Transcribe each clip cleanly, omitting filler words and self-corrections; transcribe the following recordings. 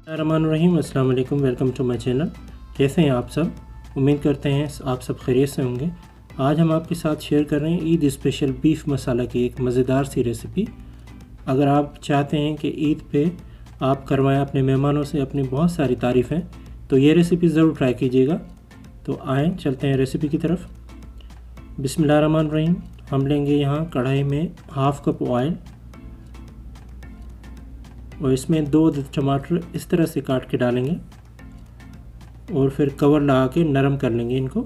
रहमान अस्सलाम वालेकुम, welcome to my channel. कैसे हैं आप सब? उम्मीद करते हैं आप सब खैरियत से होंगे। आज हम आपके साथ शेयर कर रहे हैं ईद स्पेशल बीफ मसाला की एक मज़ेदार सी रेसिपी। अगर आप चाहते हैं कि ईद पे आप करवाएं अपने मेहमानों से अपनी बहुत सारी तारीफ़ें, तो ये रेसिपी ज़रूर ट्राई कीजिएगा। तो आएँ चलते हैं रेसिपी की तरफ। बिस्मिल्लाहिर्रहमानिर्रहीम। हम लेंगे यहाँ कढ़ाई में हाफ़ कप ऑयल और इसमें 2 टमाटर इस तरह से काट के डालेंगे और फिर कवर लगा के नरम कर लेंगे इनको।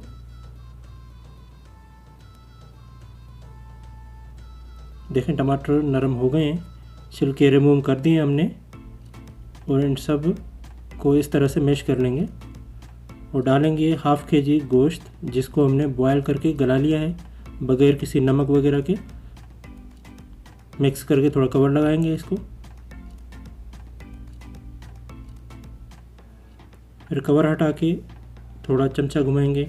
देखें टमाटर नरम हो गए हैं, छिलके रिमूव कर दिए हमने और इन सब को इस तरह से मैश कर लेंगे और डालेंगे हाफ़ केजी गोश्त जिसको हमने बॉयल करके गला लिया है बग़ैर किसी नमक वगैरह के। मिक्स करके थोड़ा कवर लगाएंगे इसको, फिर कवर हटा के थोड़ा चमचा घुमाएंगे।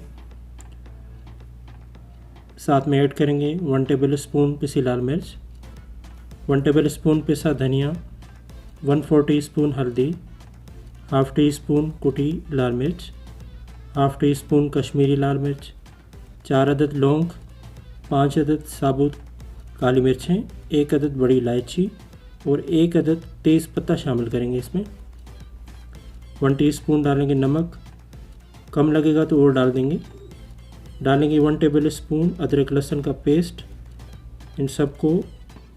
साथ में ऐड करेंगे 1 टेबल स्पून पिसी लाल मिर्च, 1 टेबल स्पून पिसा धनिया, 1/4 टीस्पून हल्दी, हाफ़ टी स्पून कुटी लाल मिर्च, हाफ़ टी स्पून कश्मीरी लाल मिर्च, 4 अदद लौंग, 5 अदद साबुत काली मिर्चें, 1 अदद बड़ी इलायची और 1 अदद तेज़ पत्ता शामिल करेंगे इसमें। 1 टीस्पून डालेंगे नमक, कम लगेगा तो और डाल देंगे। डालेंगे 1 टेबल स्पून अदरक लहसुन का पेस्ट। इन सबको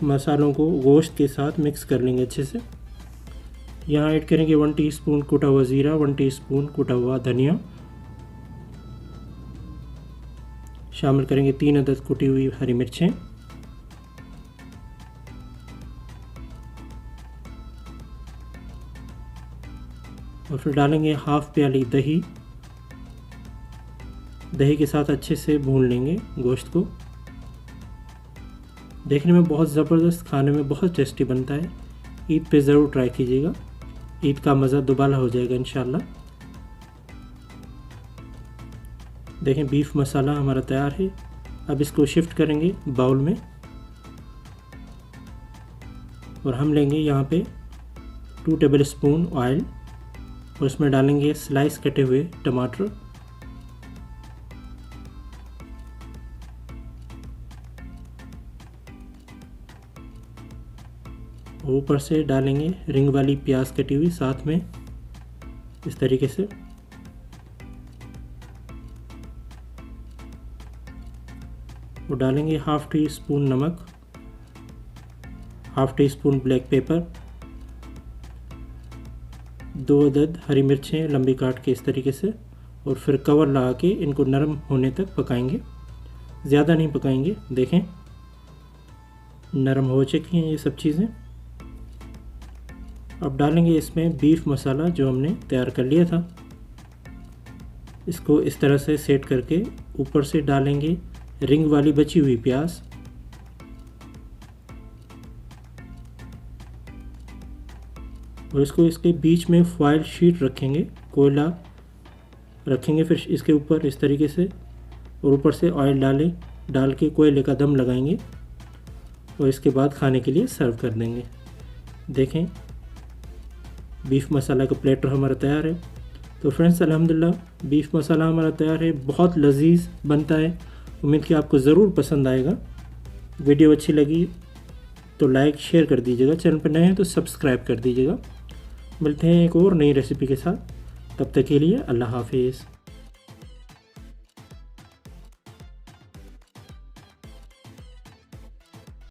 मसालों को गोश्त के साथ मिक्स कर लेंगे अच्छे से। यहाँ ऐड करेंगे 1 टीस्पून कुटा हुआ ज़ीरा, 1 टीस्पून कुटा हुआ धनिया, शामिल करेंगे 3 अदद कुटी हुई हरी मिर्चें, और फिर डालेंगे हाफ़ प्याली दही। दही के साथ अच्छे से भून लेंगे गोश्त को। देखने में बहुत ज़बरदस्त, खाने में बहुत टेस्टी बनता है। ईद पे ज़रूर ट्राई कीजिएगा, ईद का मज़ा दुबारा हो जाएगा इंशाल्लाह। देखें बीफ मसाला हमारा तैयार है। अब इसको शिफ्ट करेंगे बाउल में और हम लेंगे यहाँ पे 2 टेबल स्पून ऑयल और इसमें डालेंगे स्लाइस कटे हुए टमाटर, ऊपर से डालेंगे रिंग वाली प्याज कटी हुई साथ में इस तरीके से, और डालेंगे हाफ़ टी स्पून नमक, half tea spoon black pepper, 2 अदद हरी मिर्चें लंबी काट के इस तरीके से, और फिर कवर लगा के इनको नरम होने तक पकाएंगे। ज़्यादा नहीं पकाएंगे। देखें नरम हो चुकी हैं ये सब चीज़ें। अब डालेंगे इसमें बीफ मसाला जो हमने तैयार कर लिया था। इसको इस तरह से सेट करके ऊपर से डालेंगे रिंग वाली बची हुई प्याज, और इसको इसके बीच में फॉयल शीट रखेंगे, कोयला रखेंगे फिर इसके ऊपर इस तरीके से, और ऊपर से ऑयल डाल के कोयले का दम लगाएंगे और इसके बाद खाने के लिए सर्व कर देंगे। देखें बीफ मसाला का प्लेटर हमारा तैयार है। तो फ्रेंड्स अल्हम्दुलिल्लाह बीफ मसाला हमारा तैयार है, बहुत लजीज बनता है। उम्मीद कि आपको ज़रूर पसंद आएगा। वीडियो अच्छी लगी तो लाइक शेयर कर दीजिएगा, चैनल पर नए हैं तो सब्सक्राइब कर दीजिएगा। मिलते हैं एक और नई रेसिपी के साथ, तब तक के लिए अल्लाह हाफिज़।